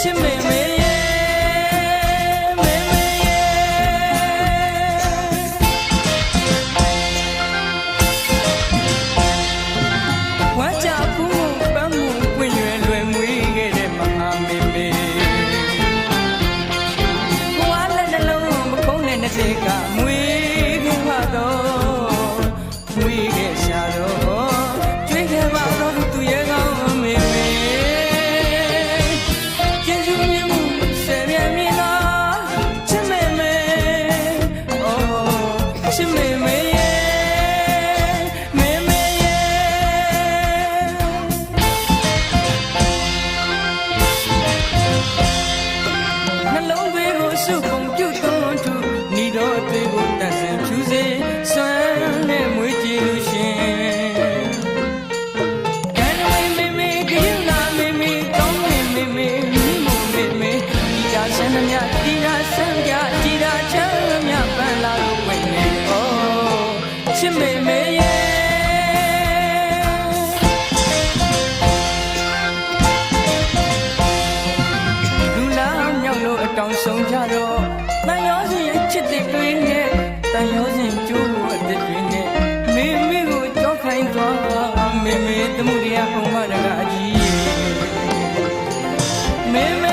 ချစ်မေမေရဲ့မေမေရဲ့ဝါကြဘူးပန်းမှုပွင့်ရွယ်လွယ်မွေးခဲ့တဲ့မဟာမေမေဘဝလက်နှလုံးမကုန်းတဲ့နှစ်စိတ်ကမွေးခဲ့ပါတော့မွေးခဲ့ရှာတော့ကျွေးခဲ့ပါတော့သူရဲ့ကောင်းမေမေကျေးဇူးမြတ်မှုဆယ်ပြည့်မြတ်လားချစ်မေမေအိုးချစ်မေမေရဲ့မေမေရဲ့နှလုံးသွေးကိုစုပုံပြုတ်သွန်းထုညီတော်သွေးကိုတန်ဆင်ဖြူစေစွမ်းနဲ့မွေးကြည့်လို့ရှင်ဆန်းမြတ်ဒီရာဆန်းကြဒီရာချမ်းမြတ်ပန်းလာလို့ဝင်နေအိုးချစ်မေမေရဲ့လူလာမြောက်လို့အတောင်ဆုံးကြတော့တန်ရောစဉ်ရဲ့ချစ်တဲ့တွင်နဲ့တန်ရောစဉ်ကျိုးအသက်တွင်နဲ့မေမေကိုကြောက်ခိုင်းသွားမေမေသမှုတရားအောင်မတကအကြီးမေမေ